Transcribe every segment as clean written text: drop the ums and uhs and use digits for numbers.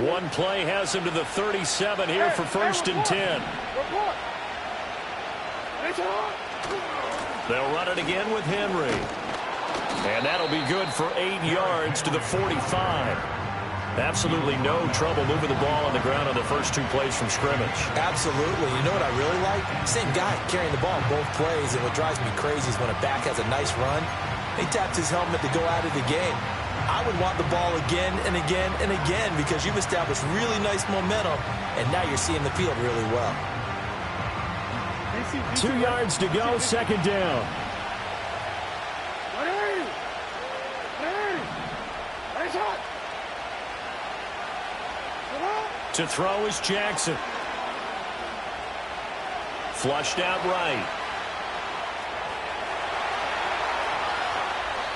One play has him to the 37 here for 1st and 10. They'll run it again with Henry. And that'll be good for 8 yards to the 45. Absolutely no trouble moving the ball on the ground on the first 2 plays from scrimmage. Absolutely. You know what I really like? Same guy carrying the ball in both plays, and what drives me crazy is when a back has a nice run, he tapped his helmet to go out of the game. I would want the ball again and again and again because you've established really nice momentum, and now you're seeing the field really well. 2 yards to go, 2nd down. To throw is Jackson. Flushed out right.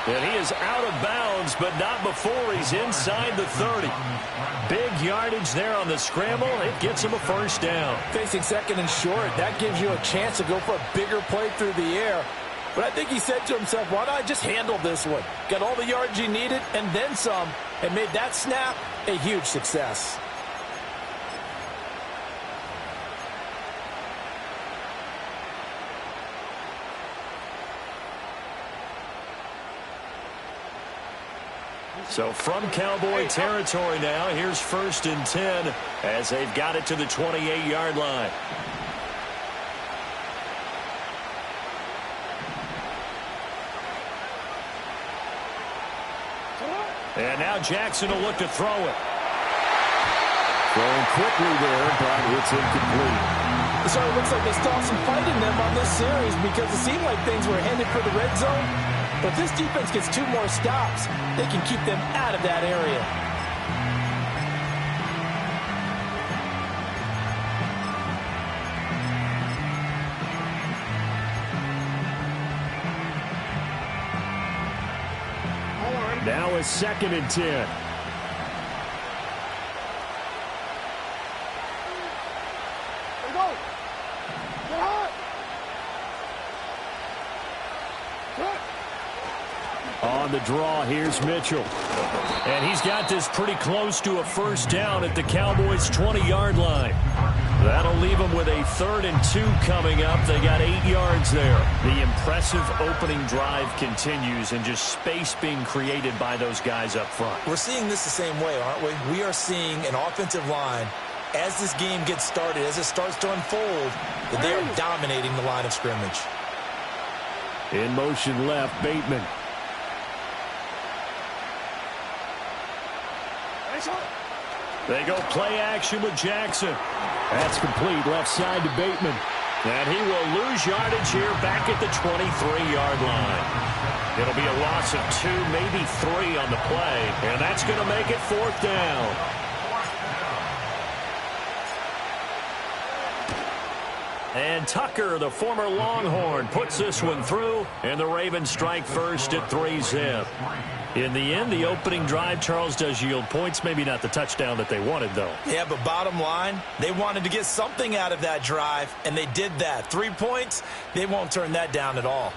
And he is out of bounds, but not before he's inside the 30. Big yardage there on the scramble. It gets him a 1st down. Facing 2nd and short, that gives you a chance to go for a bigger play through the air. But I think he said to himself, why not just handle this one? Got all the yards he needed and then some, and made that snap a huge success. So from Cowboy territory now, here's 1st and 10 as they've got it to the 28-yard line. And now Jackson will look to throw it. Throwing quickly there, but it's incomplete. So it looks like they still have some fight in them on this series because it seemed like things were headed for the red zone. But if this defense gets 2 more stops, they can keep them out of that area. Now it's 2nd and 10. On the draw, here's Mitchell. And he's got this pretty close to a 1st down at the Cowboys' 20-yard line. That'll leave them with a 3rd and 2 coming up. They got 8 yards there. The impressive opening drive continues and just space being created by those guys up front. We're seeing this the same way, aren't we? We are seeing an offensive line, as this game gets started, as it starts to unfold, that they are dominating the line of scrimmage. In motion left, Bateman. They go play action with Jackson. That's complete left side to Bateman. And he will lose yardage here back at the 23-yard line. It'll be a loss of 2, maybe 3 on the play. And that's going to make it 4th down. And Tucker, the former Longhorn, puts this one through. And the Ravens strike first at 3-zip. In the end, the opening drive, Charles, does yield points. Maybe not the touchdown that they wanted, though. Yeah, but bottom line, they wanted to get something out of that drive, and they did that. 3 points, they won't turn that down at all.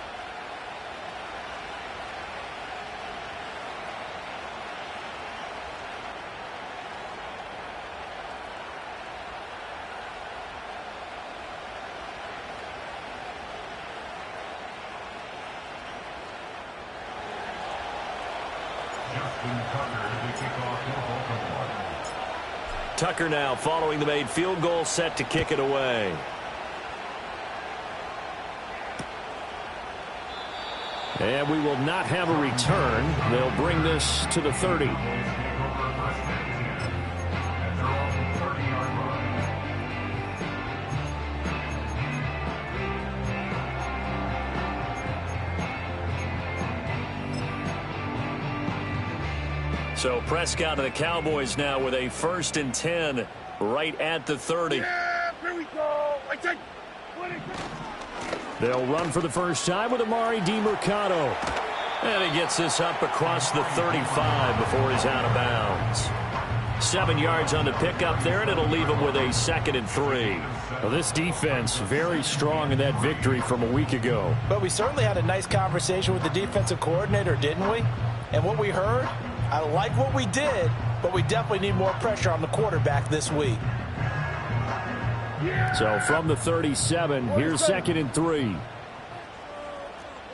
Tucker now following the made field goal, set to kick it away. And we will not have a return. They'll bring this to the 30. So Prescott and the Cowboys now with a 1st and 10 right at the 30. Yeah, here we go. They'll run for the first time with Amari DiMercato. And he gets this up across the 35 before he's out of bounds. 7 yards on the pickup there, and it'll leave him with a 2nd and 3. Well, this defense very strong in that victory from a week ago. But we certainly had a nice conversation with the defensive coordinator, didn't we? And what we heard, I like what we did, but we definitely need more pressure on the quarterback this week. So from the 37, here's 2nd and 3.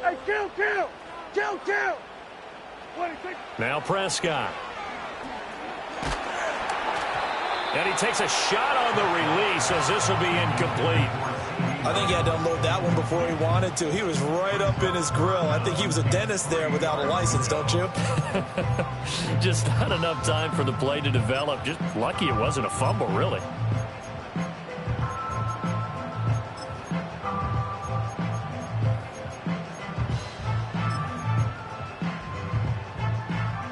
Hey, kill! Now Prescott. And he takes a shot on the release as this will be incomplete. I think he had to unload that one before he wanted to. He was right up in his grill. I think he was a dentist there without a license, don't you? Just not enough time for the play to develop. Just lucky it wasn't a fumble, really.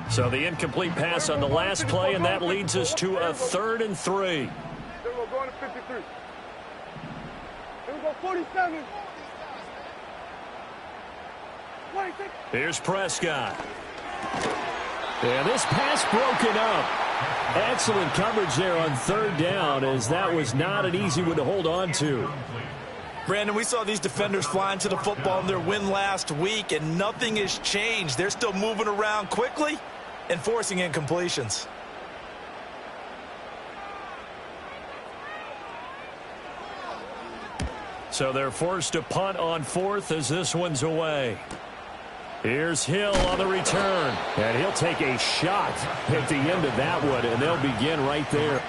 So the incomplete pass on the last play, and that leads us to a 3rd and 3. Then we'll go to 53. Then we'll go 47. 26. Here's Prescott. And this pass broken up. Excellent coverage there on 3rd down, as that was not an easy one to hold on to. Brandon, we saw these defenders flying to the football in their win last week, and nothing has changed. They're still moving around quickly and forcing incompletions. So they're forced to punt on 4th as this one's away. Here's Hill on the return. And he'll take a shot at the end of that one, and they'll begin right there.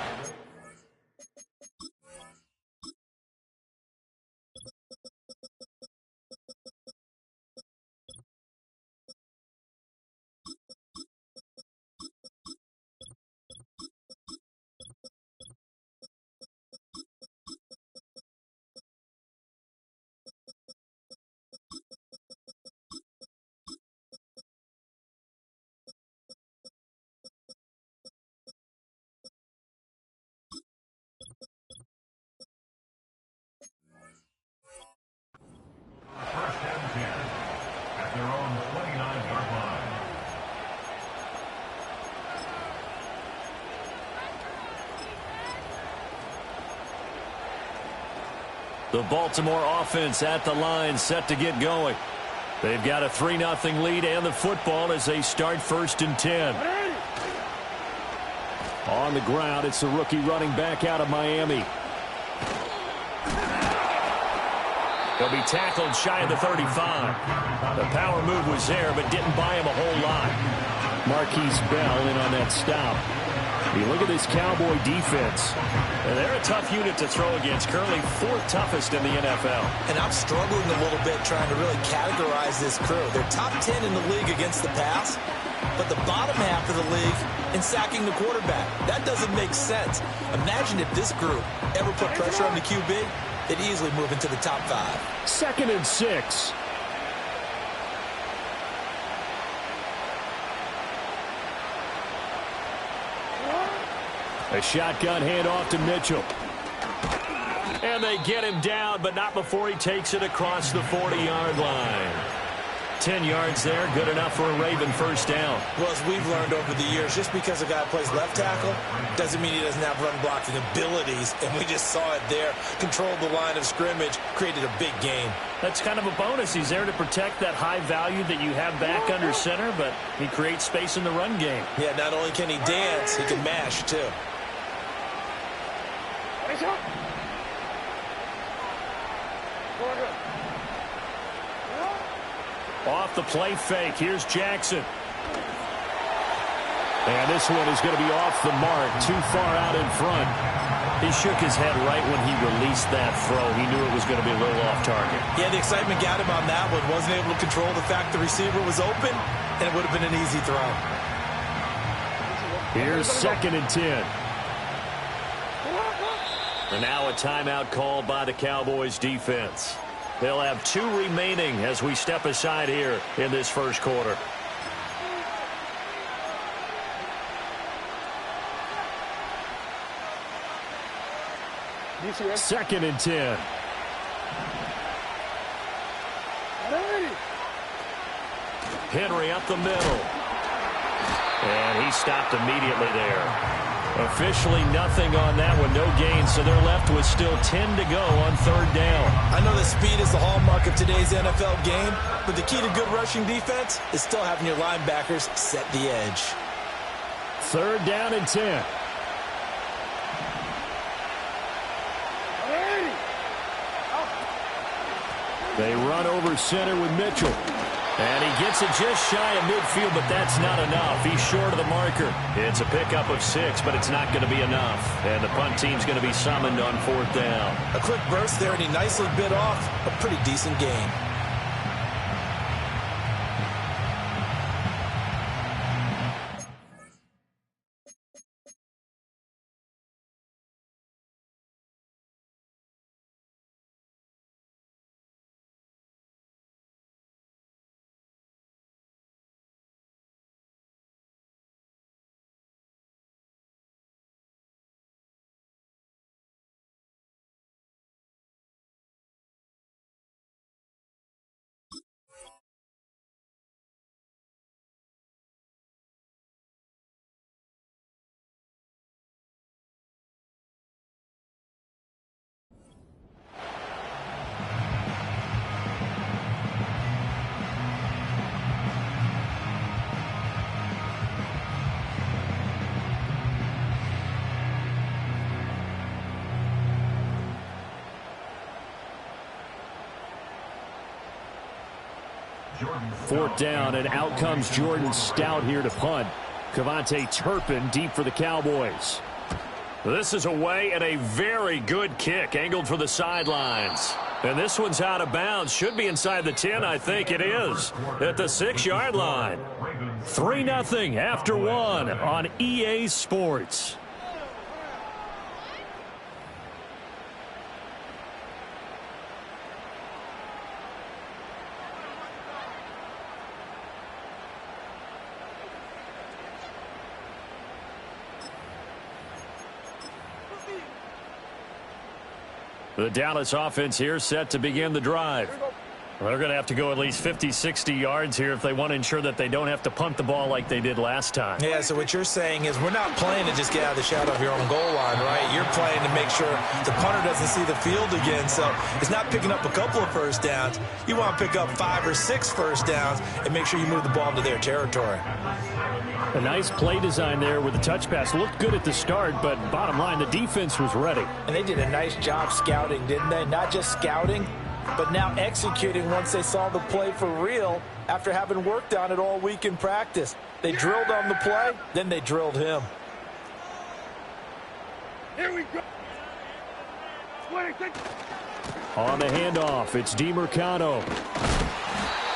The Baltimore offense at the line, set to get going. They've got a 3-0 lead and the football as they start 1st and 10. On the ground, it's the rookie running back out of Miami. He'll be tackled shy of the 35. The power move was there, but didn't buy him a whole lot. Marquise Bell in on that stop. You look at this Cowboy defense, and they're a tough unit to throw against, currently 4th toughest in the NFL. And I'm struggling a little bit trying to really categorize this crew. They're top 10 in the league against the pass, but the bottom half of the league in sacking the quarterback. That doesn't make sense. Imagine if this group ever put pressure on the QB, they'd easily move into the top 5. 2nd and 6. A shotgun handoff to Mitchell. And they get him down, but not before he takes it across the 40-yard line. 10 yards there, good enough for a Raven 1st down. Well, as we've learned over the years, just because a guy plays left tackle doesn't mean he doesn't have run blocking abilities, and we just saw it there. Controlled the line of scrimmage, created a big gain. That's kind of a bonus. He's there to protect that high value that you have back under center, but he creates space in the run game. Yeah, not only can he dance, he can mash, too. Off the play fake. Here's Jackson. And this one is going to be off the mark, too far out in front. He shook his head right when he released that throw. He knew it was going to be a little off target. Yeah, the excitement got him on that one. Wasn't able to control the fact the receiver was open, and it would have been an easy throw. Here's 2nd and 10. And now a timeout called by the Cowboys defense. They'll have 2 remaining as we step aside here in this 1st quarter. Second and 10. Henry up the middle. And he stopped immediately there. Officially nothing on that one, no gain, so they're left with still 10 to go on 3rd down. I know that speed is the hallmark of today's NFL game, but the key to good rushing defense is still having your linebackers set the edge. 3rd down and 10. They run over center with Mitchell. And he gets it just shy of midfield, but that's not enough. He's short of the marker. It's a pickup of 6, but it's not going to be enough. And the punt team's going to be summoned on 4th down. A quick burst there, and he nicely bit off a pretty decent gain. Fourth down, and out comes Jordan Stout here to punt. Cavante Turpin deep for the Cowboys. This is away, and a very good kick angled for the sidelines. And this one's out of bounds. Should be inside the 10, I think it is, at the 6-yard line. 3-0 after 1 on EA Sports. The Dallas offense here set to begin the drive. They're going to have to go at least 50, 60 yards here if they want to ensure that they don't have to punt the ball like they did last time. Yeah, so what you're saying is we're not playing to just get out of the shadow of your own goal line, right? You're playing to make sure the punter doesn't see the field again. So it's not picking up a couple of first downs. You want to pick up 5 or 6 first downs and make sure you move the ball into their territory. A nice play design there with the touch pass. Looked good at the start, but bottom line, the defense was ready. And they did a nice job scouting, didn't they? Not just scouting, but now executing once they saw the play for real after having worked on it all week in practice. They drilled on the play, then they drilled him. Here we go. On the handoff, it's DeMercado.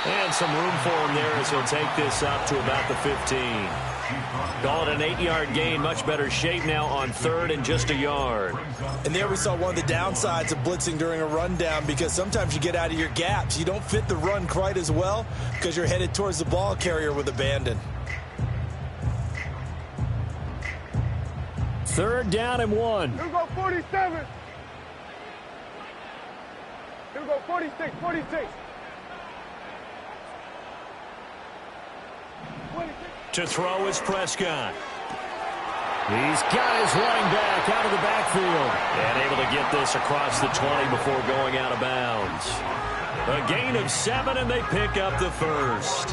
And some room for him there as he'll take this up to about the 15. Call it an 8-yard gain. Much better shape now on 3rd and just a yard. And there we saw one of the downsides of blitzing during a rundown, because sometimes you get out of your gaps. You don't fit the run quite as well because you're headed towards the ball carrier with abandon. 3rd down and 1. Here we go, 47. Here we go, 46, 46. To throw is Prescott. He's got his running back out of the backfield. And able to get this across the 20 before going out of bounds. A gain of 7, and they pick up the first.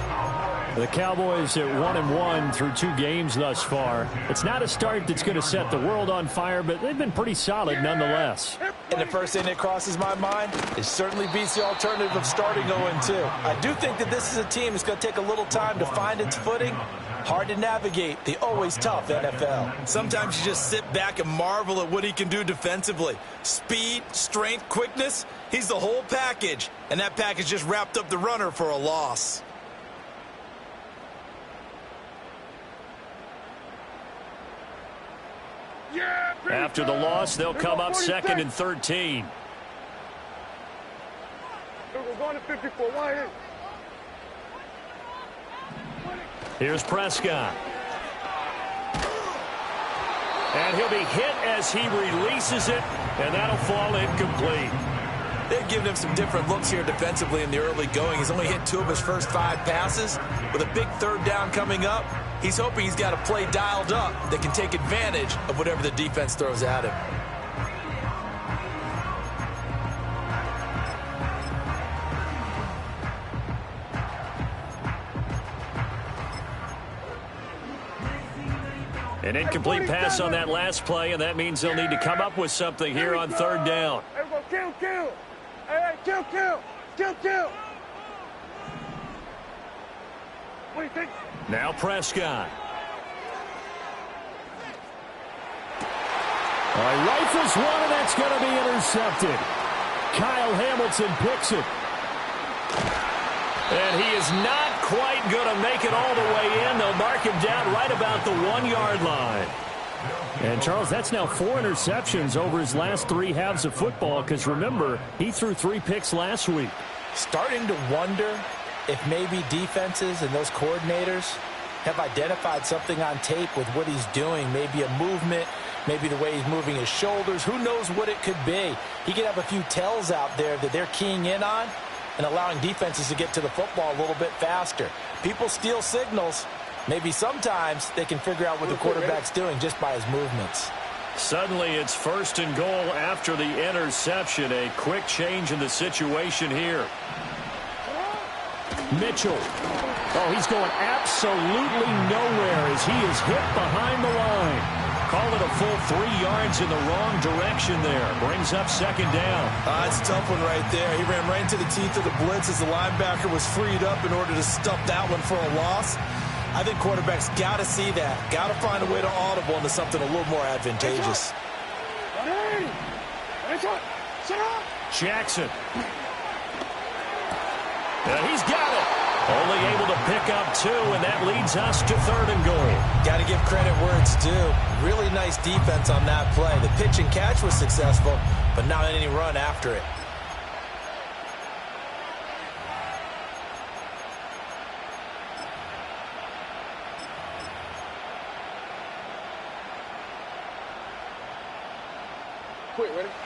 The Cowboys at 1-1 through 2 games thus far. It's not a start that's going to set the world on fire, but they've been pretty solid nonetheless. And the first thing that crosses my mind, it certainly beats the alternative of starting 0-2. I do think that this is a team that's going to take a little time to find its footing. Hard to navigate the always tough NFL. Sometimes you just sit back and marvel at what he can do defensively. Speed, strength, quickness, he's the whole package. And that package just wrapped up the runner for a loss. After the loss, they'll come up 2nd and 13. We're going to 54. Why here? Here's Prescott. And he'll be hit as he releases it, and that'll fall incomplete. They've given him some different looks here defensively in the early going. He's only hit 2 of his first 5 passes. With a big 3rd down coming up, he's hoping he's got a play dialed up that can take advantage of whatever the defense throws at him. An incomplete pass on that last play, and that means they'll need to come up with something here on third down. Hey, we're going to kill. Hey, kill. What do you think? Now Prescott. Rifles one, and that's going to be intercepted. Kyle Hamilton picks it. And he is not quite going to make it all the way in. They'll mark him down right about the 1-yard line. And, Charles, that's now 4 interceptions over his last 3 halves of football because, remember, he threw 3 picks last week. Starting to wonder if maybe defenses and those coordinators have identified something on tape with what he's doing, maybe a movement, maybe the way he's moving his shoulders. Who knows what it could be? He could have a few tells out there that they're keying in on and allowing defenses to get to the football a little bit faster. People steal signals. Maybe sometimes they can figure out what the quarterback's doing just by his movements. Suddenly it's 1st and goal after the interception. A quick change in the situation here. Mitchell. Oh, he's going absolutely nowhere as he is hit behind the line. Call it a full 3 yards in the wrong direction there. Brings up 2nd down. It's a tough one right there. He ran right into the teeth of the blitz as the linebacker was freed up in order to stuff that one for a loss. I think quarterbacks got to see that. Got to find a way to audible into something a little more advantageous. Jackson. And he's got it. Only able to pick up 2, and that leads us to 3rd and goal. Got to give credit where it's due. Really nice defense on that play. The pitch and catch was successful, but not any run after it.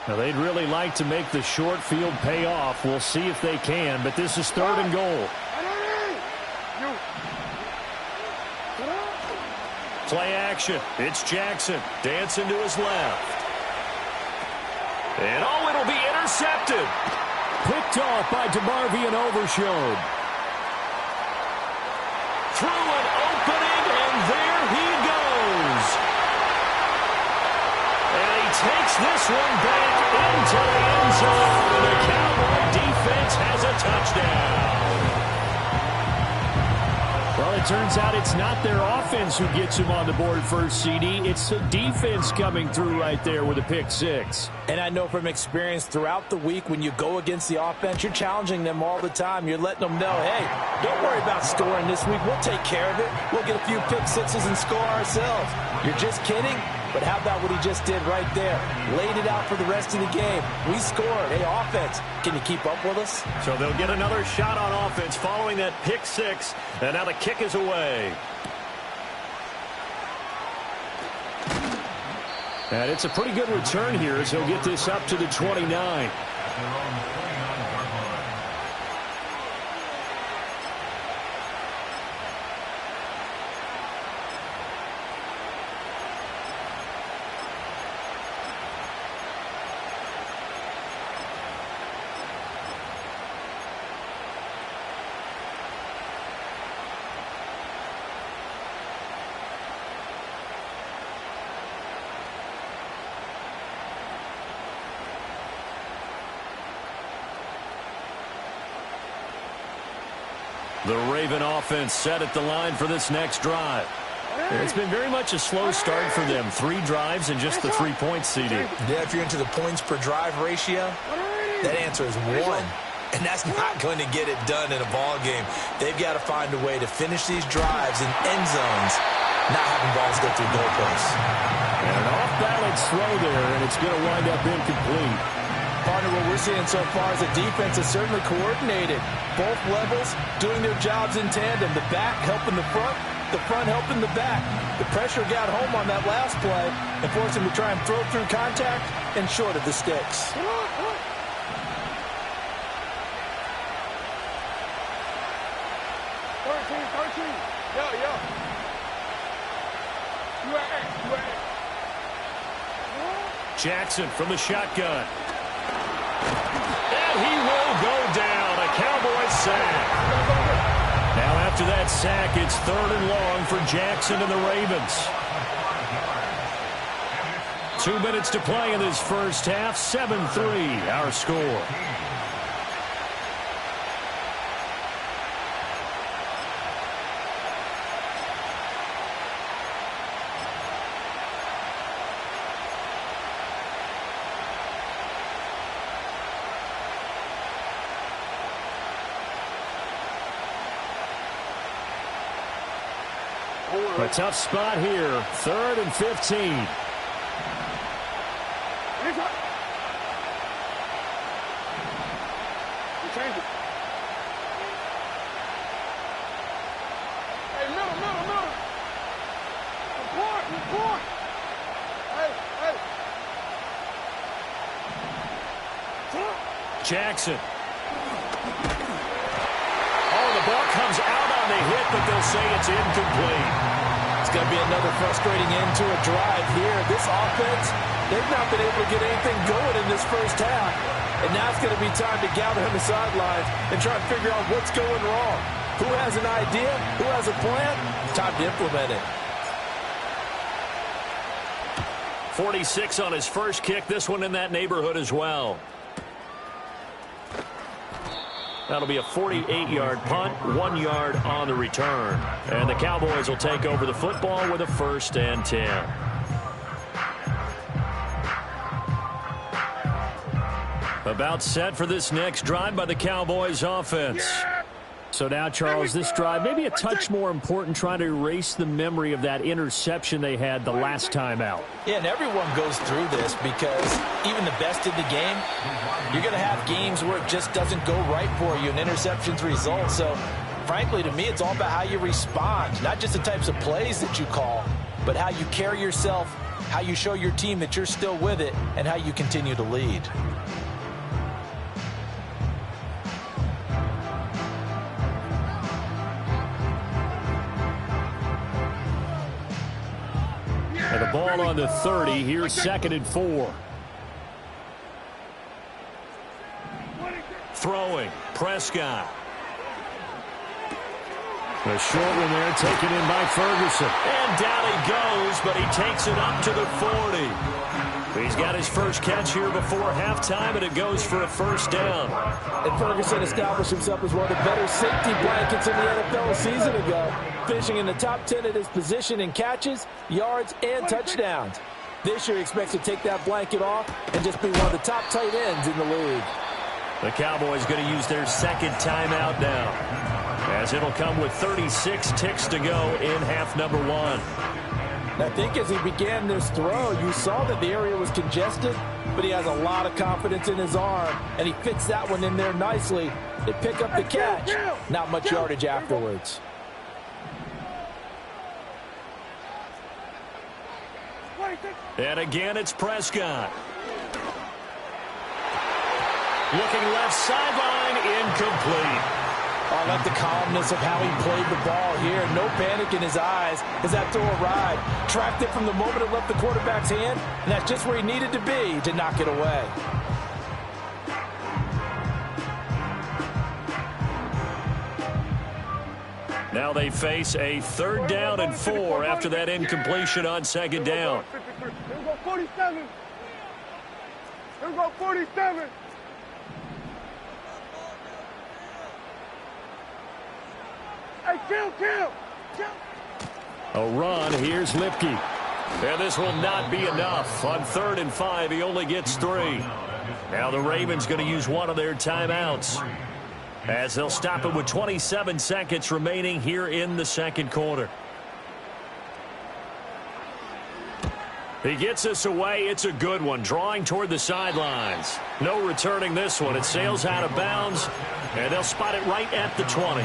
Now, they'd really like to make the short field pay off. We'll see if they can, but this is 3rd and goal. Play action. It's Jackson. Dancing to his left. And, it'll be intercepted. Picked off by DeMarvion Overshown. Through an opening, and there he goes. And he takes this one back into the end zone. And the Cowboy defense has a touchdown. Well, it turns out it's not their offense who gets him on the board first, CD. It's the defense coming through right there with a pick 6. And I know from experience throughout the week when you go against the offense, you're challenging them all the time. You're letting them know, hey, don't worry about scoring this week. We'll take care of it. We'll get a few pick 6s and score ourselves. You're just kidding? But how about what he just did right there? Laid it out for the rest of the game. We scored. Hey, offense, can you keep up with us? So they'll get another shot on offense following that pick 6. And now the kick is away. And it's a pretty good return here as he'll get this up to the 29. The Raven offense set at the line for this next drive. It's been very much a slow start for them. 3 drives and just the 3 points, CD. Yeah, if you're into the points per drive ratio, that answer is 1. And that's not going to get it done in a ball game. They've got to find a way to finish these drives in end zones, not having balls go through goalposts. And an off-balance throw there, and it's going to wind up incomplete. Partner, what we're seeing so far is the defense is certainly coordinated. Both levels doing their jobs in tandem. The back helping the front helping the back. The pressure got home on that last play and forced him to try and throw through contact and short of the sticks. 13. Yo. Jackson from the shotgun. And he will go down. A Cowboy sack. Now after that sack, it's 3rd and long for Jackson and the Ravens. 2 minutes to play in this first half. 7-3 our score. A tough spot here. 3rd and 15. Hey, middle. Report. Hey. Jackson. Oh, the ball comes out on the hit, but they'll say it's incomplete. It's going to be another frustrating end to a drive here. This offense, they've not been able to get anything going in this first half. And now it's going to be time to gather on the sidelines and try and figure out what's going wrong. Who has an idea? Who has a plan? Time to implement it. 46 on his first kick. This one in that neighborhood as well. That'll be a 48-yard punt, 1 yard on the return. And the Cowboys will take over the football with a 1st and 10. About set for this next drive by the Cowboys offense. So now, Charles, this drive maybe a touch more important, trying to erase the memory of that interception they had the last time out. Yeah, and everyone goes through this because even the best in the game, you're going to have games where it just doesn't go right for you and interceptions result. So, frankly, to me, it's all about how you respond, not just the types of plays that you call, but how you carry yourself, how you show your team that you're still with it, and how you continue to lead. And the ball on the 30. Here's 2nd and 4. Throwing. Prescott. The short one there taken in by Ferguson. And down he goes, but he takes it up to the 40. He's got his first catch here before halftime, and it goes for a 1st down. And Ferguson established himself as one of the better safety blankets in the NFL a season ago, finishing in the top 10 at his position in catches, yards, and touchdowns. This year he expects to take that blanket off and just be one of the top tight ends in the league. The Cowboys going to use their 2nd timeout now, as it'll come with 36 ticks to go in half number 1. I think as he began this throw, you saw that the area was congested, but he has a lot of confidence in his arm, and he fits that one in there nicely. They pick up the catch. Not much yardage afterwards. And again, it's Prescott. Looking left sideline, incomplete. I like the calmness of how he played the ball here. No panic in his eyes as that throw arrived. Tracked it from the moment it left the quarterback's hand, and that's just where he needed to be to knock it away. Now they face a 3rd down and 4 after that incompletion on 2nd down. Here we go 47. Here we go 47. Hey, kill. A run. Here's Lipke. And this will not be enough. On 3rd and 5, he only gets 3. Now the Ravens going to use one of their timeouts, as they'll stop it with 27 seconds remaining here in the 2nd quarter. He gets us away. It's a good one. Drawing toward the sidelines. No returning this one. It sails out of bounds, and they'll spot it right at the 20.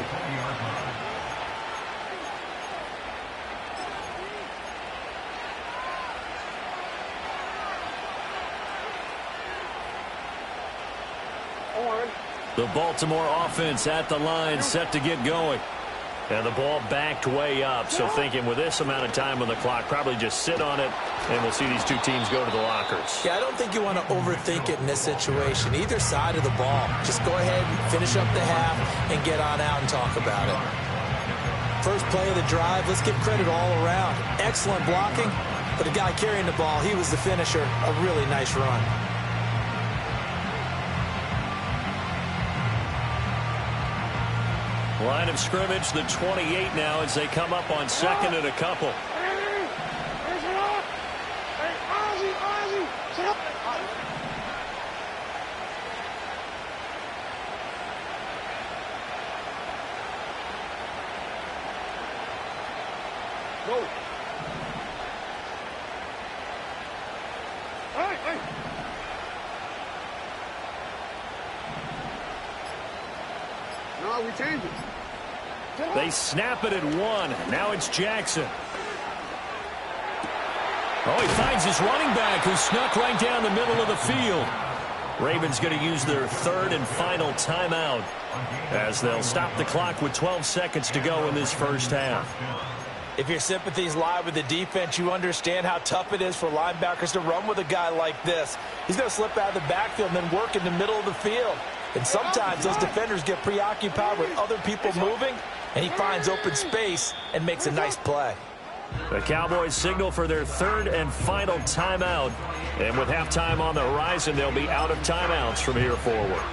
The Baltimore offense at the line, set to get going. And the ball backed way up. So thinking with this amount of time on the clock, probably just sit on it, and we'll see these two teams go to the lockers. Yeah, I don't think you want to overthink it in this situation. Either side of the ball. Just go ahead and finish up the half and get on out and talk about it. First play of the drive, let's give credit all around. Excellent blocking, but the guy carrying the ball, he was the finisher. A really nice run. Line of scrimmage, the 28 now as they come up on second and a couple. Go. Hey. No, we change it. They snap it at one. Now it's Jackson. Oh, he finds his running back who snuck right down the middle of the field. Ravens going to use their third and final timeout as they'll stop the clock with 12 seconds to go in this first half. If your sympathies lie with the defense, you understand how tough it is for linebackers to run with a guy like this. He's going to slip out of the backfield and then work in the middle of the field. And sometimes those defenders get preoccupied with other people moving, and he finds open space and makes a nice play. The Cowboys signal for their third and final timeout. And with halftime on the horizon, they'll be out of timeouts from here forward.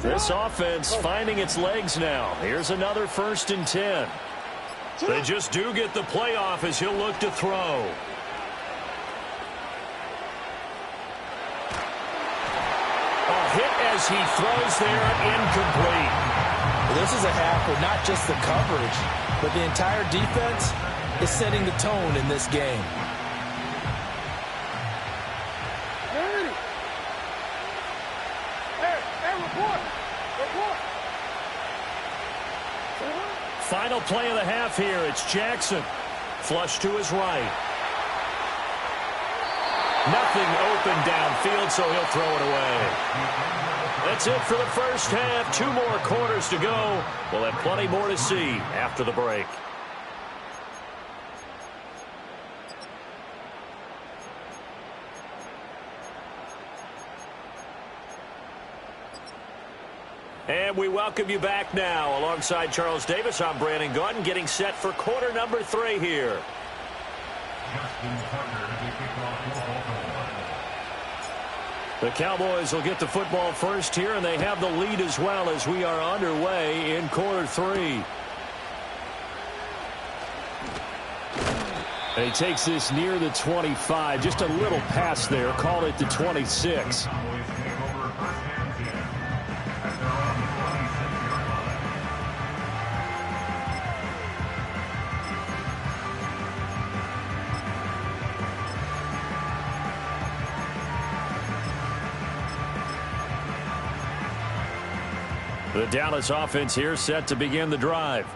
This offense finding its legs now. Here's another 1st and 10. They just do get the playoff as he'll look to throw. A hit as he throws there, incomplete. This is a half where not just the coverage, but the entire defense is setting the tone in this game. Final play of the half here. It's Jackson. Flush to his right. Nothing open downfield, so he'll throw it away. That's it for the first half. 2 more quarters to go. We'll have plenty more to see after the break. And we welcome you back now. Alongside Charles Davis, I'm Brandon Gaudin, getting set for quarter number 3 here. The Cowboys will get the football first here, and they have the lead as well as we are underway in quarter 3. And he takes this near the 25, just a little pass there, called it the 26. The Dallas offense here set to begin the drive.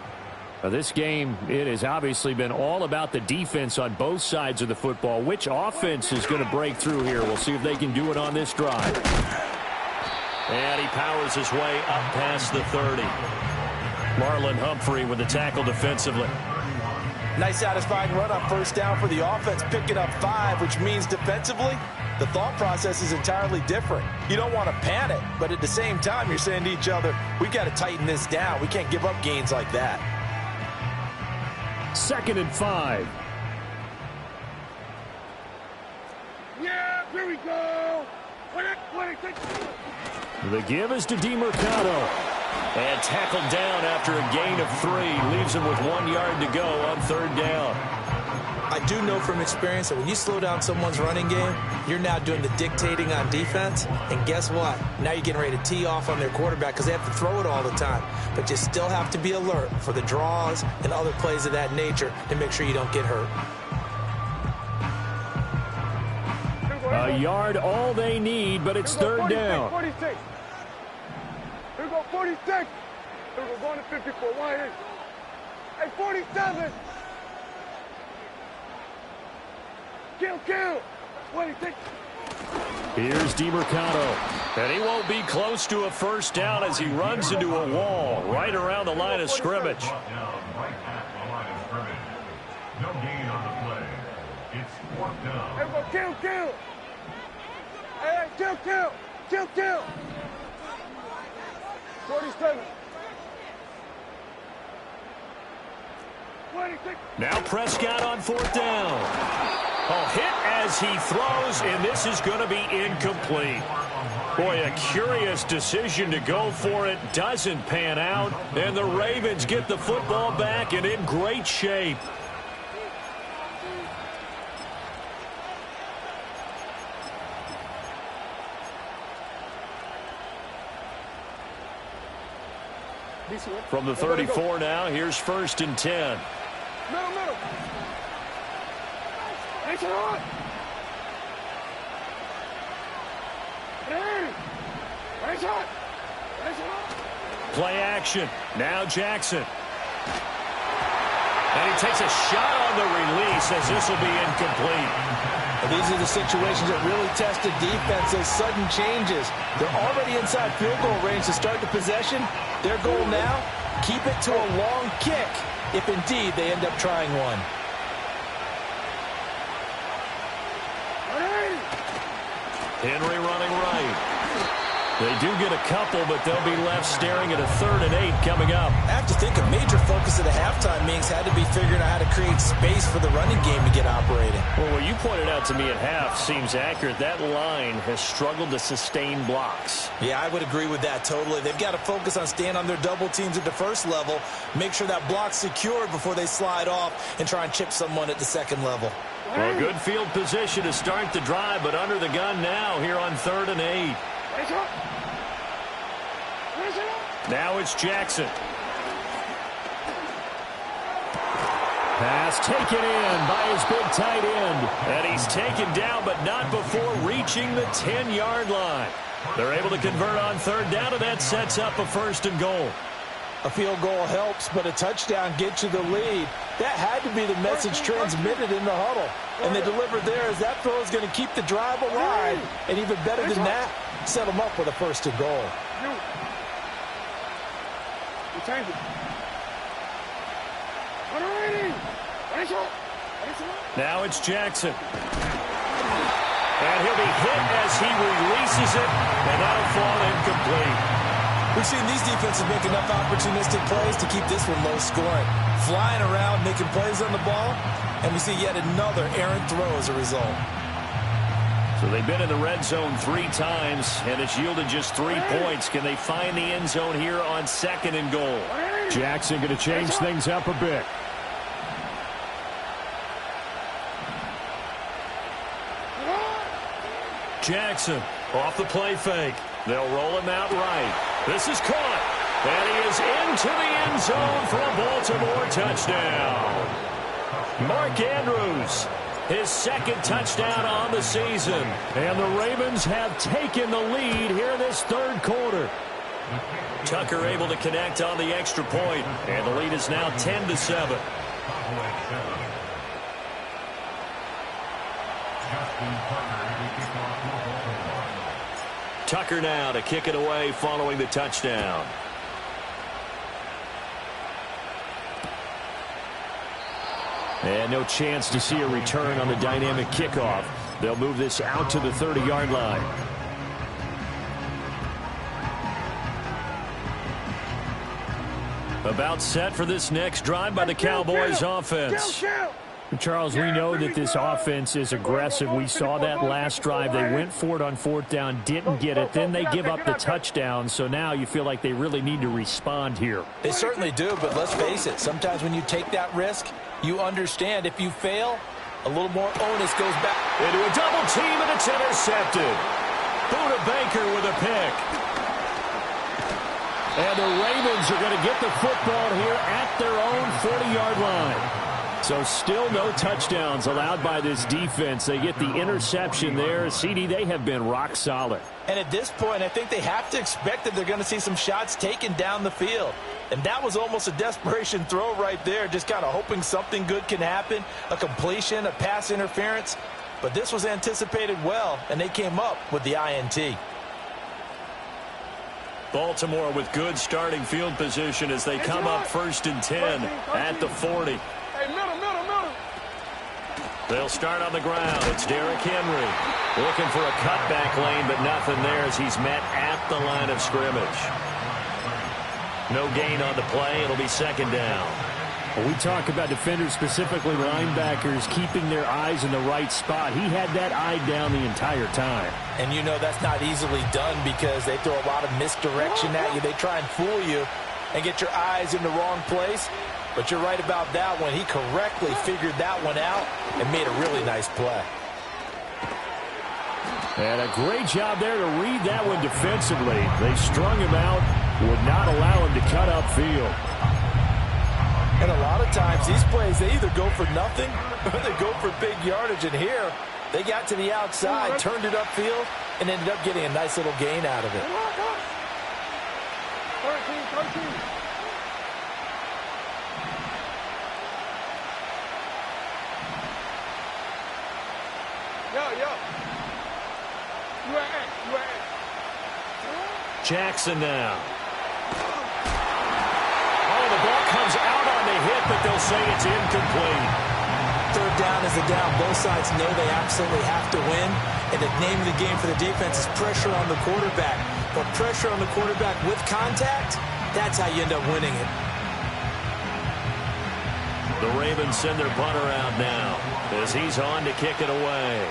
This game, it has obviously been all about the defense on both sides of the football. Which offense is going to break through here? We'll see if they can do it on this drive. And he powers his way up past the 30. Marlon Humphrey with the tackle defensively. Nice satisfying run on first down for the offense, picking up 5, which means defensively, the thought process is entirely different. You don't want to panic, but at the same time, you're saying to each other, we got to tighten this down. We can't give up gains like that. 2nd and 5. Yeah, here we go. The give is to DeMercado. And tackled down after a gain of 3. Leaves him with 1 yard to go on 3rd down. I do know from experience that when you slow down someone's running game, you're now doing the dictating on defense. And guess what? Now you're getting ready to tee off on their quarterback because they have to throw it all the time. But you still have to be alert for the draws and other plays of that nature to make sure you don't get hurt. A yard all they need, but it's 3rd down. 46. Here we go, 46. Here we go, going to 54. Hey, 47. Kill. 20, take. Here's DeMercado, and he won't be close to a first down as he runs into a wall right around the line of scrimmage. No gain on the play. It's fourth down. Everybody kill. Hey, kill. 47. 20, take. Now Prescott on fourth down. Hit as he throws, and this is going to be incomplete. Boy, a curious decision to go for it. Doesn't pan out, and the Ravens get the football back and in great shape. From the 34 now, here's 1st and 10. Middle. Nice and hard. Nice hard. Play action. Now Jackson. And he takes a shot on the release as this will be incomplete. These are the situations that really test the defense, those sudden changes. They're already inside field goal range to start the possession. Their goal now, keep it to a long kick, if indeed they end up trying one. Henry running right. They do get a couple, but they'll be left staring at a 3rd and 8 coming up. I have to think a major focus of the halftime meetings had to be figuring out how to create space for the running game to get operating. Well, what you pointed out to me at half seems accurate. That line has struggled to sustain blocks. Yeah, I would agree with that totally. They've got to focus on staying on their double teams at the first level, make sure that block's secured before they slide off and try and chip someone at the second level. Well, good field position to start the drive, but under the gun now here on 3rd and 8. Now it's Jackson. Pass taken in by his big tight end. And he's taken down, but not before reaching the 10-yard line. They're able to convert on 3rd down, and that sets up a 1st and goal. A field goal helps, but a touchdown gets you the lead. That had to be the message transmitted in the huddle. And they delivered there as that throw is going to keep the drive alive. And even better than that, set them up with a 1st and goal. Now it's Jackson. And he'll be hit as he releases it, and that'll fall incomplete. We've seen these defenses make enough opportunistic plays to keep this one low scoring. Flying around, making plays on the ball, and we see yet another errant throw as a result. So they've been in the red zone 3 times, and it's yielded just 3 points. Can they find the end zone here on 2nd and goal? Jackson going to change things up a bit. Jackson off the play fake. They'll roll him out right. This is caught. And he is into the end zone for a Baltimore touchdown. Mark Andrews, his 2nd touchdown on the season. And the Ravens have taken the lead here this 3rd quarter. Tucker able to connect on the extra point. And the lead is now 10-7. Tucker now to kick it away following the touchdown. And no chance to see a return on the dynamic kickoff. They'll move this out to the 30-yard line. About set for this next drive by the Cowboys offense. Charles, we know that this offense is aggressive. We saw that last drive. They went for it on 4th down, didn't get it. Then they give up the touchdown. So now you feel like they really need to respond here. They certainly do, but let's face it. Sometimes when you take that risk, you understand if you fail, a little more onus goes back. Into a double team, and it's intercepted. Buda Baker with a pick. And the Ravens are going to get the football here at their own 40-yard line. So still no touchdowns allowed by this defense. They get the interception there. CD, they have been rock solid. And at this point, I think they have to expect that they're going to see some shots taken down the field. And that was almost a desperation throw right there, just kind of hoping something good can happen, a completion, a pass interference. But this was anticipated well, and they came up with the INT. Baltimore with good starting field position as they come up 1st and 10 at the 40. Hey, middle. They'll start on the ground. It's Derrick Henry looking for a cutback lane, but nothing there as he's met at the line of scrimmage. No gain on the play. It'll be 2nd down. When we talk about defenders, specifically linebackers, keeping their eyes in the right spot. He had that eye down the entire time. And you know that's not easily done because they throw a lot of misdirection at you. They try and fool you and get your eyes in the wrong place. But you're right about that one. He correctly figured that one out and made a really nice play. And a great job there to read that one defensively. They strung him out, would not allow him to cut upfield. And a lot of times these plays, they either go for nothing or they go for big yardage. And here, they got to the outside, turned it upfield, and ended up getting a nice little gain out of it. 13. Yo. You at. Jackson now. Oh, the ball comes out on the hit, but they'll say it's incomplete. 3rd down is a down. Both sides know they absolutely have to win. And the name of the game for the defense is pressure on the quarterback. But pressure on the quarterback with contact, that's how you end up winning it. The Ravens send their punter out now as he's on to kick it away.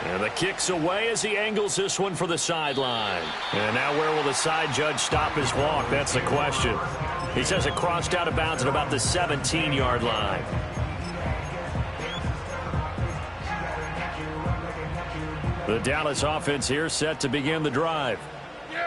And the kick's away as he angles this one for the sideline. And now where will the side judge stop his walk? That's the question. He says it crossed out of bounds at about the 17-yard line. The Dallas offense here set to begin the drive.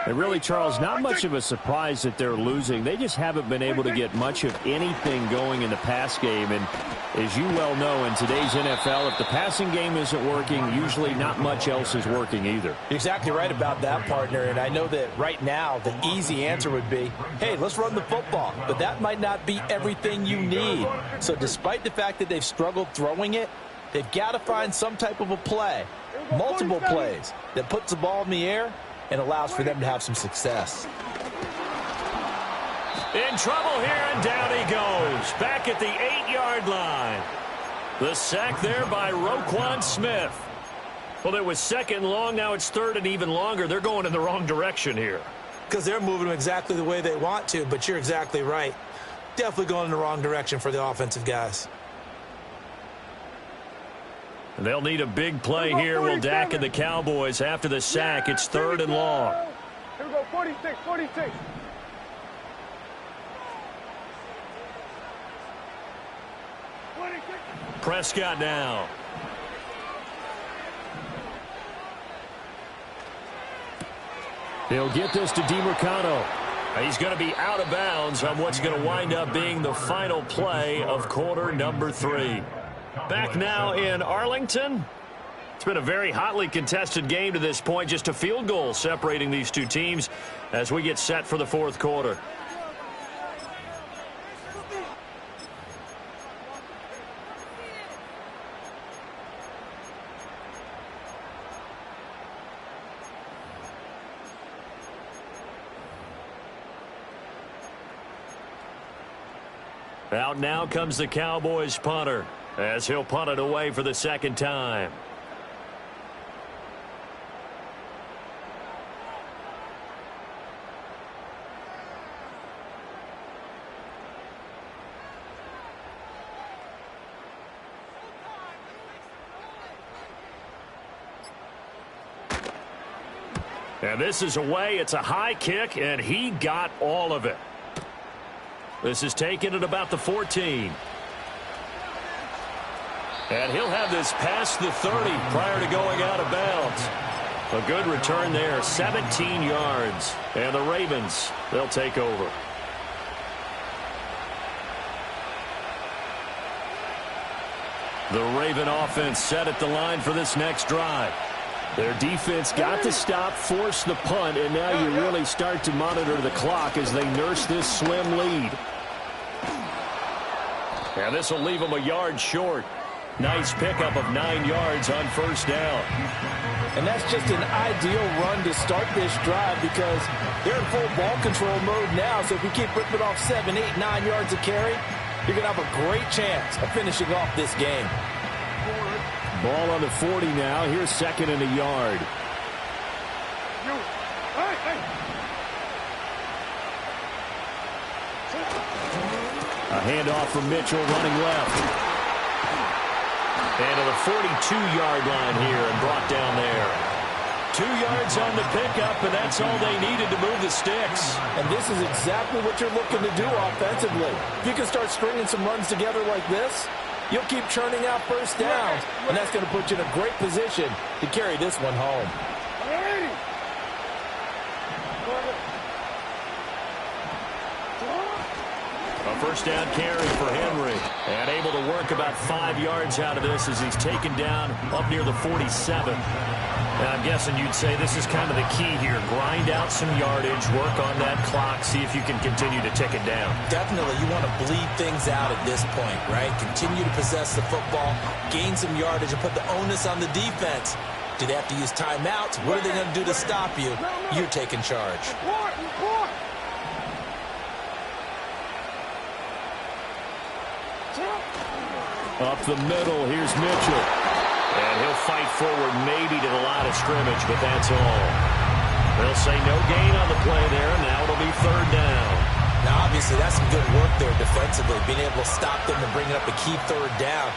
And really, Charles, not much of a surprise that they're losing. They just haven't been able to get much of anything going in the pass game. And as you well know, in today's NFL, if the passing game isn't working, usually not much else is working either. You're exactly right about that, partner. And I know that right now the easy answer would be, hey, let's run the football. But that might not be everything you need. So despite the fact that they've struggled throwing it, they've got to find some type of a play, multiple plays, that puts the ball in the air and allows for them to have some success. In trouble here, and down he goes. Back at the 8-yard line. The sack there by Roquan Smith. Well, it was 2nd and long. Now it's 3rd and even longer. They're going in the wrong direction here. Because they're moving them exactly the way they want to, but you're exactly right. Definitely going in the wrong direction for the offensive guys. They'll need a big play here. Will Dak and the Cowboys after the sack. It's 3rd and long. Here we go, 46. Prescott now. They'll get this to DeMarcano. He's going to be out of bounds on what's going to wind up being the final play of quarter number 3. Back now in Arlington. It's been a very hotly contested game to this point. Just a field goal separating these two teams as we get set for the 4th quarter. Out now comes the Cowboys punter as he'll punt it away for the 2nd time. And this is away. It's a high kick, and he got all of it. This is taken at about the 14. And he'll have this past the 30 prior to going out of bounds. A good return there, 17 yards. And the Ravens, they'll take over. The Raven offense set at the line for this next drive. Their defense got the stop, forced the punt, and now you really start to monitor the clock as they nurse this slim lead. And this will leave them a yard short. Nice pickup of 9 yards on first down. And that's just an ideal run to start this drive because they're in full ball control mode now. So if you keep ripping off 7, 8, 9 yards of carry, you're going to have a great chance of finishing off this game. Ball on the 40 now. Here's second and a yard. A handoff from Mitchell running left. And to the 42-yard line here and brought down there. 2 yards on the pickup, and that's all they needed to move the sticks. And this is exactly what you're looking to do offensively. If you can start stringing some runs together like this, you'll keep churning out first downs, and that's going to put you in a great position to carry this one home. A first down carry for Henry. And able to work about 5 yards out of this as he's taken down up near the 47. And I'm guessing you'd say this is kind of the key here. Grind out some yardage, work on that clock, see if you can continue to tick it down. Definitely, you want to bleed things out at this point, right? Continue to possess the football, gain some yardage, and put the onus on the defense. Do they have to use timeouts? What are they going to do to stop you? You're taking charge. Up the middle, here's Mitchell. And he'll fight forward maybe to the line of scrimmage, but that's all. They'll say no gain on the play there, and now it'll be third down. Now, obviously, that's some good work there defensively, being able to stop them and bring it up a key third down.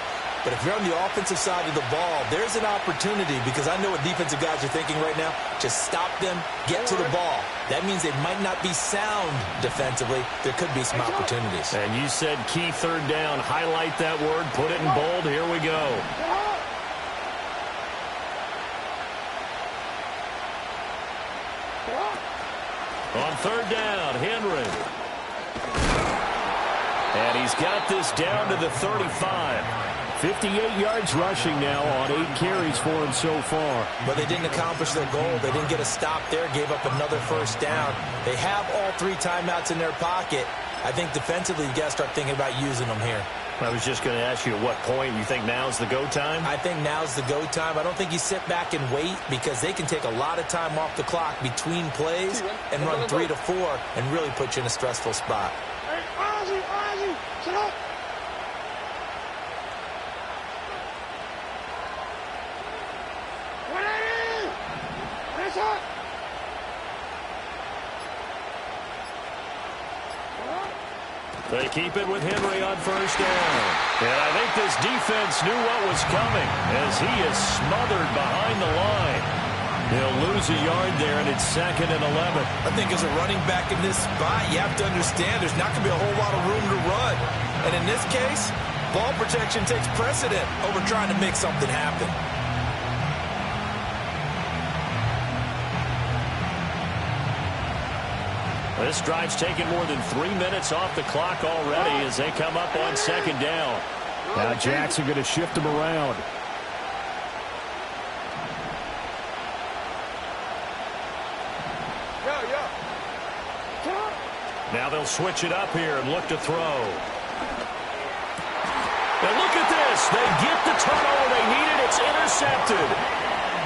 But if you're on the offensive side of the ball, there's an opportunity because I know what defensive guys are thinking right now. Just stop them, get to the ball. That means they might not be sound defensively. There could be some opportunities. And you said key third down. Highlight that word. Put it in bold. Here we go. On third down, Henry. And he's got this down to the 35. 58 yards rushing now on 8 carries for him so far. But they didn't accomplish their goal. They didn't get a stop there, gave up another first down. They have all 3 timeouts in their pocket. I think defensively you got to start thinking about using them here. I was just going to ask you at what point you think now's the go time? I think now's the go time. I don't think you sit back and wait because they can take a lot of time off the clock between plays and run 3 to 4 and really put you in a stressful spot. Hey, Ozzy, sit up. They keep it with Henry on first down. And I think this defense knew what was coming as he is smothered behind the line. He'll lose a yard there, and it's 2nd and 11. I think as a running back in this spot, you have to understand there's not going to be a whole lot of room to run. And in this case, ball protection takes precedent over trying to make something happen. This drive's taken more than 3 minutes off the clock already as they come up on 2nd down. Now Jackson going to shift him around. Now they'll switch it up here and look to throw. And look at this. They get the turnover they needed. It's intercepted.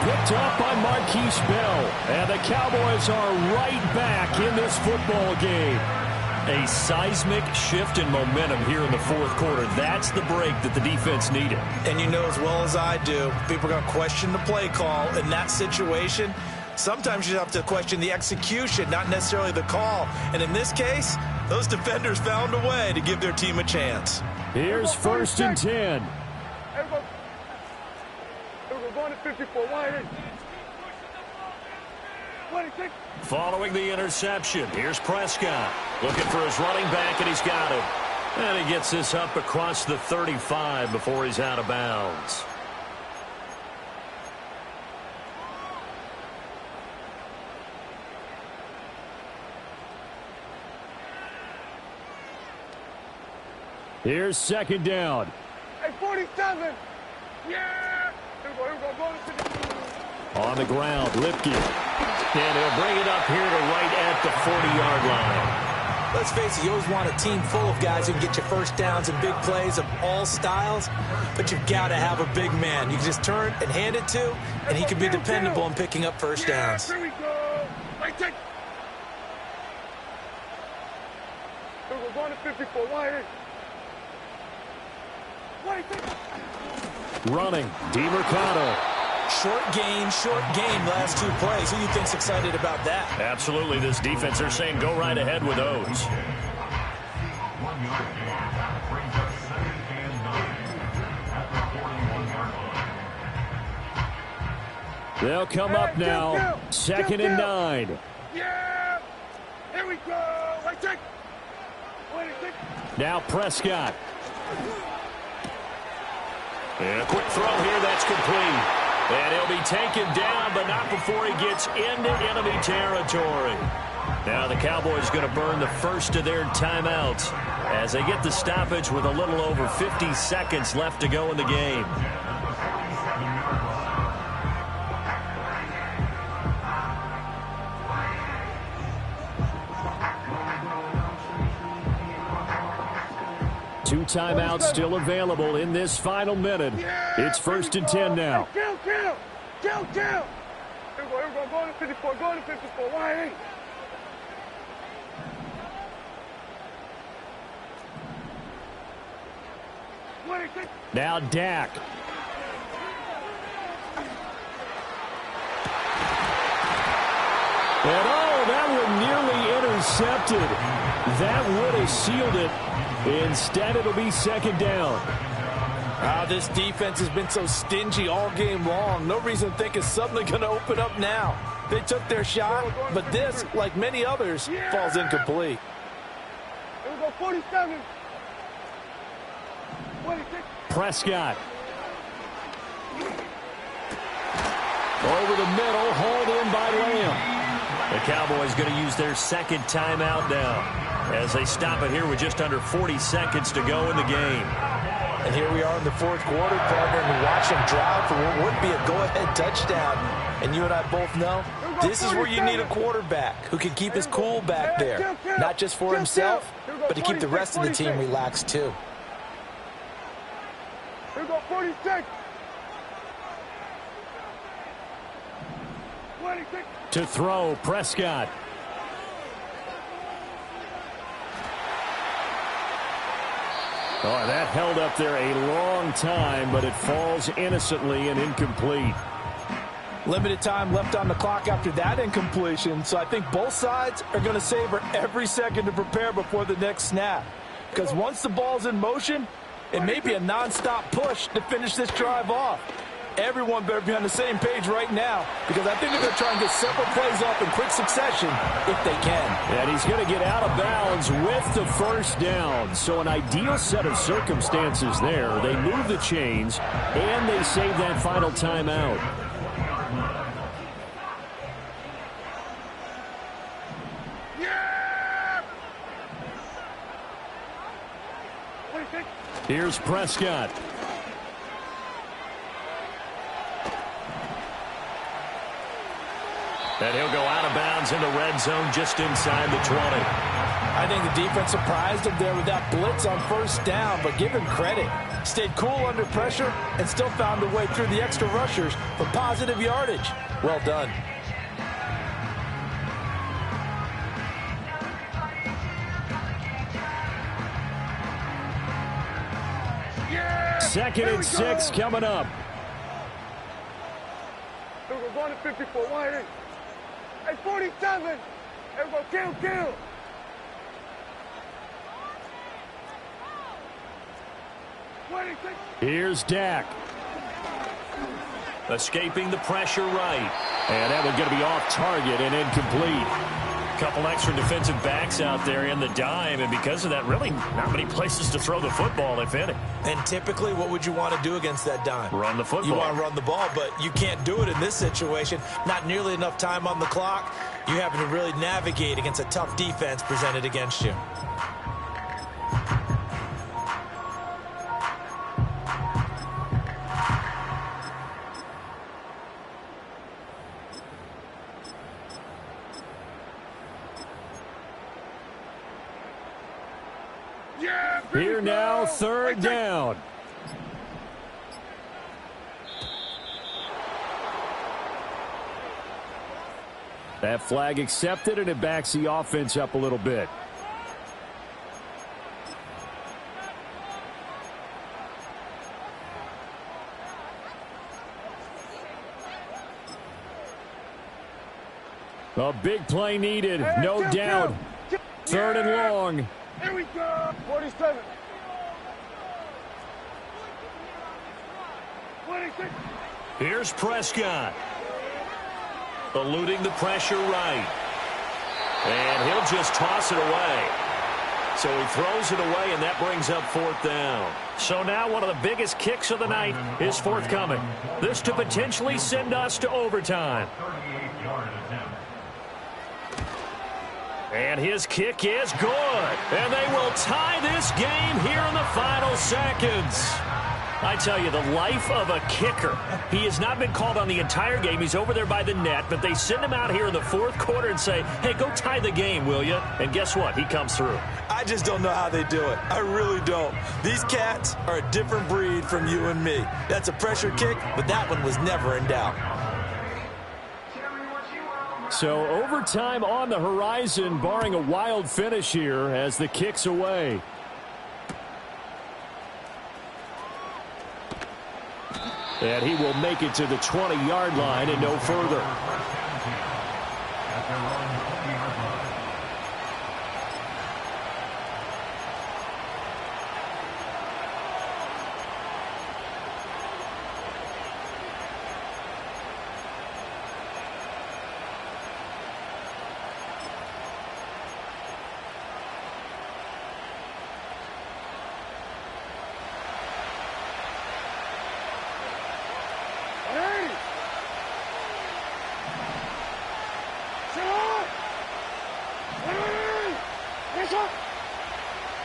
Picked up by Marquise Bell. And the Cowboys are right back in this football game. A seismic shift in momentum here in the 4th quarter. That's the break that the defense needed. And you know as well as I do, people are going to question the play call in that situation. Sometimes you have to question the execution, not necessarily the call. And in this case, those defenders found a way to give their team a chance. Here's 1st and 10. We're going to 54. 26. Following the interception, here's Prescott. Looking for his running back, and he's got him. And he gets this up across the 35 before he's out of bounds. Here's 2nd down. Hey, 47. Yeah. Here we go. Going to 52. On the ground, Lipke. And he'll bring it up here to right at the 40-yard line. Let's face it, you always want a team full of guys who can get you first downs and big plays of all styles, but you've got to have a big man. You can just turn and hand it to, and he can be dependable in picking up first downs. Here we go. Right, take. We're going to 54. Wide. Wide, take. Running, DeMercado. Short game, last two plays. Who do you think's excited about that? Absolutely. This defense, they're saying go right ahead with those. They'll come up now. 2nd and 9. Yeah. Here we go. Right, take. Now Prescott. And a quick throw here, that's complete. And he'll be taken down, but not before he gets into enemy territory. Now the Cowboys going to burn the first of their timeouts as they get the stoppage with a little over 50 seconds left to go in the game. Two timeouts still available in this final minute. It's 1st and 10 now. Kill. Here we go. Going to 54. Going to 54. Wide. Now Dak. And that one nearly intercepted. That would have sealed it. Instead, it'll be 2nd down. This defense has been so stingy all game long. No reason to think it's suddenly going to open up now. They took their shot, but this, like many others, falls incomplete. Here we go, 47. 26. Prescott. Over the middle, hauled in by Lamb. The Cowboys going to use their 2nd timeout now as they stop it here with just under 40 seconds to go in the game. And here we are in the 4th quarter, partner, and watch them drive for what would be a go-ahead touchdown. And you and I both know this is where you need a quarterback who can keep his cool back there. Not just for himself, but to keep the rest of the team relaxed too. Here we go, 46. 26. To throw, Prescott. Oh, that held up there a long time, but it falls innocently and incomplete. Limited time left on the clock after that incompletion, so I think both sides are going to savor every second to prepare before the next snap. Because once the ball's in motion, it may be a nonstop push to finish this drive off. Everyone better be on the same page right now, because I think they're going to try and get several plays off in quick succession if they can. And he's going to get out of bounds with the first down. So an ideal set of circumstances there. They move the chains, and they save that final timeout. Here's Prescott. And he'll go out of bounds in the red zone just inside the 20. I think the defense surprised him there with that blitz on first down, but give him credit. Stayed cool under pressure and still found a way through the extra rushers for positive yardage. Well done. Second and 6 coming up. Here we go, going to 54. Wide. Hey, 47. Here we go, kill. Here's Dak. Escaping the pressure right. And that one's going to be off target and incomplete. Couple extra defensive backs out there in the dime, and because of that, really not many places to throw the football, if any. And typically, what would you want to do against that dime? Run the football. You want to run the ball, but you can't do it in this situation. Not nearly enough time on the clock. You having to really navigate against a tough defense presented against you. Here now, third down. That flag accepted, and it backs the offense up a little bit. A big play needed, no doubt. Third and long. Here we go. 47. 26. Here's Prescott. Eluding the pressure right. And he'll just toss it away. So he throws it away, and that brings up fourth down. So now one of the biggest kicks of the night is forthcoming. This to potentially send us to overtime. 38-yard attempt. And his kick is good. And they will tie this game here in the final seconds. I tell you, the life of a kicker. He has not been called on the entire game. He's over there by the net, but they send him out here in the fourth quarter and say, hey, go tie the game, will you? And guess what? He comes through. I just don't know how they do it. I really don't. These cats are a different breed from you and me. That's a pressure kick, but that one was never in doubt. So overtime on the horizon, barring a wild finish here as the kick's away. And he will make it to the 20-yard line and no further.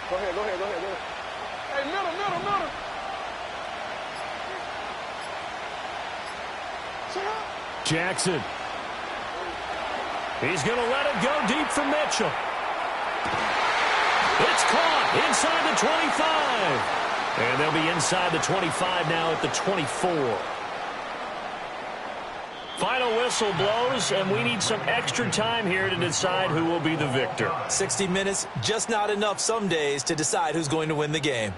Go ahead. Hey, middle. Jackson. He's going to let it go deep for Mitchell. It's caught inside the 25. And they'll be inside the 25 now at the 24. Final whistle blows, and we need some extra time here to decide who will be the victor. 60 minutes, just not enough some days to decide who's going to win the game.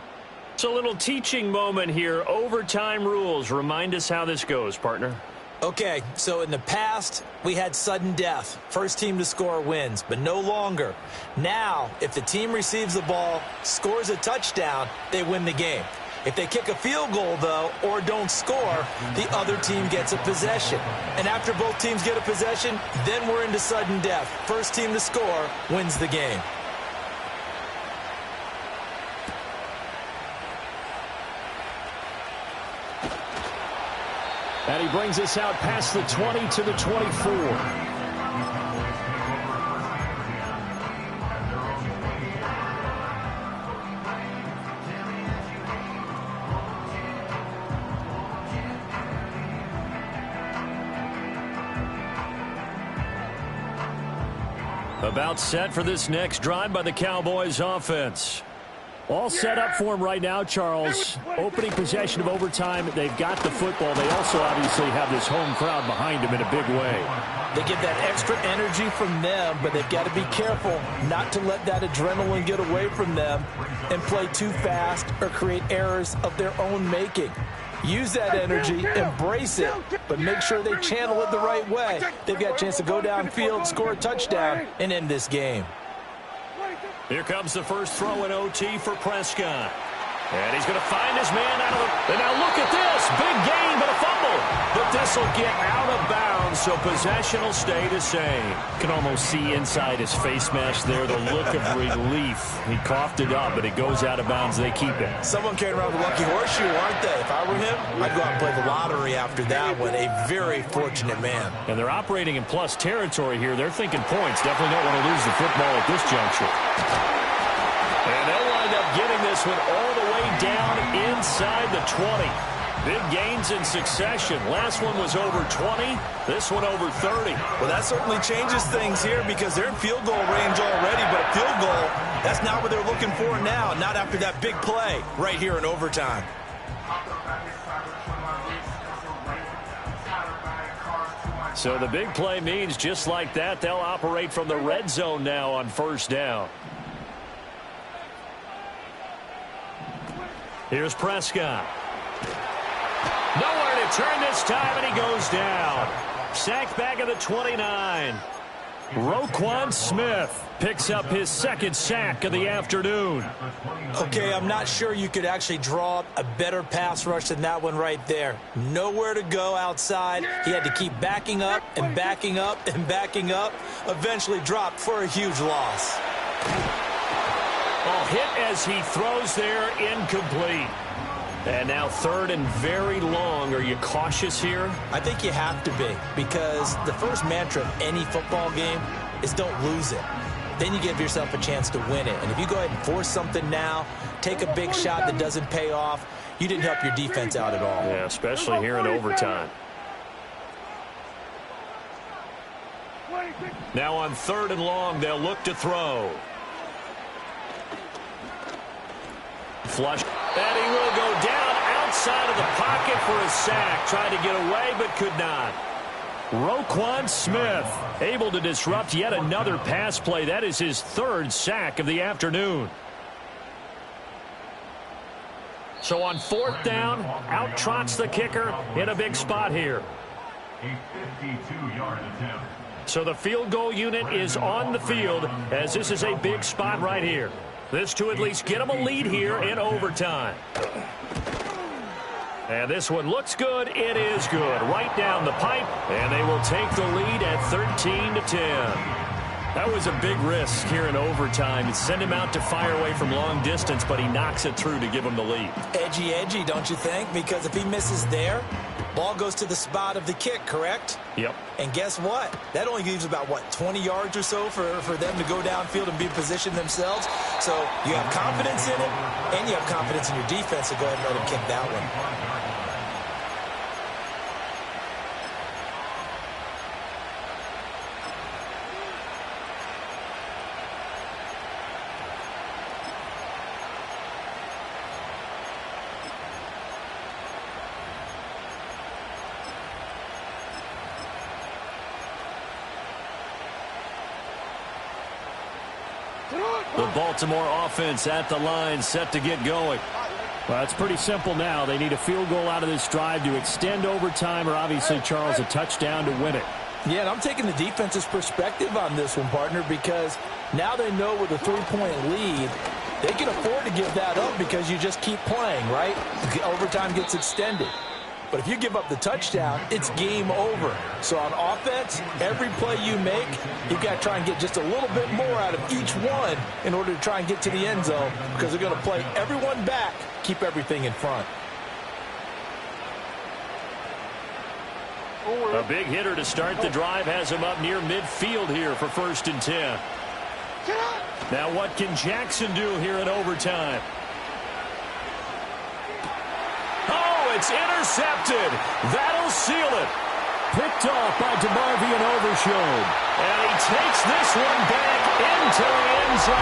It's a little teaching moment here. Overtime rules. Remind us how this goes, partner. Okay, so in the past, we had sudden death. First team to score wins, but no longer. Now, if the team receives the ball, scores a touchdown, they win the game. If they kick a field goal, though, or don't score, the other team gets a possession. And after both teams get a possession, then we're into sudden death. First team to score wins the game. And he brings us out past the 20 to the 24. About set for this next drive by the Cowboys offense. All set up for him right now, Charles. Opening possession of overtime. They've got the football. They also obviously have this home crowd behind them in a big way. They get that extra energy from them, but they've got to be careful not to let that adrenaline get away from them and play too fast or create errors of their own making. Use that energy, embrace it, but make sure they channel it the right way. They've got a chance to go downfield, score a touchdown, and end this game. Here comes the first throw in OT for Prescott. And he's going to find his man out of the... And now look at this. Big gain, but a fumble. But this will get out of bounds, so possession will stay the same. You can almost see inside his face mask there the look of relief. He coughed it up, but it goes out of bounds. They keep it. Someone carrying around the lucky horseshoe, aren't they? If I were him, I'd go out and play the lottery after that one. A very fortunate man. And they're operating in plus territory here. They're thinking points. Definitely don't want to lose the football at this juncture. And they'll wind up getting this one all the way down inside the 20. Big gains in succession. Last one was over 20. This one over 30. Well, that certainly changes things here because they're in field goal range already, but a field goal That's not what they're looking for now, not after that big play right here in overtime. So the big play means just like that, they'll operate from the red zone now on first down. Here's Prescott. Nowhere to turn this time, and he goes down. Sacked back at the 29. Roquan Smith picks up his second sack of the afternoon. Okay, I'm not sure you could actually draw up a better pass rush than that one right there. Nowhere to go outside. He had to keep backing up and backing up and backing up. Eventually dropped for a huge loss. Oh, hit as he throws there, incomplete. And now third and very long. Are you cautious here? I think you have to be, because the first mantra of any football game is don't lose it. Then you give yourself a chance to win it. And if you go ahead and force something now, take a big shot that doesn't pay off, you didn't help your defense out at all. Yeah, especially here in overtime. Now on third and long, they'll look to throw. Flush. And he will go down outside of the pocket for a sack. Tried to get away, but could not. Roquan Smith able to disrupt yet another pass play. That is his third sack of the afternoon. So on fourth down, out trots the kicker in a big spot here. A 52-yard attempt. So the field goal unit is on the field as this is a big spot right here. This to at least get them a lead here in overtime. And this one looks good. It is good. Right down the pipe. And they will take the lead at 13-10. That was a big risk here in overtime. Send him out to fire away from long distance, but he knocks it through to give him the lead. Edgy, don't you think? Because if he misses there, ball goes to the spot of the kick, correct? Yep. And guess what? That only leaves about, 20 yards or so for them to go downfield and be in position themselves. So you have confidence in it, and you have confidence in your defense to go ahead and let him kick that one. The Baltimore offense at the line, set to get going. Well, it's pretty simple now. They need a field goal out of this drive to extend overtime, or obviously, Charles, a touchdown to win it. Yeah, and I'm taking the defense's perspective on this one, partner, because now they know with a 3-point lead, they can afford to give that up because you just keep playing, right? Overtime gets extended. But if you give up the touchdown, it's game over. So on offense, every play you make, you've got to try and get just a little bit more out of each one in order to try and get to the end zone, because they're going to play everyone back, keep everything in front. A big hitter to start the drive has him up near midfield here for 1st and 10. Now what can Jackson do here in overtime? It's intercepted. That'll seal it. Picked off by DeMarvion Overshown. And he takes this one back into the end zone.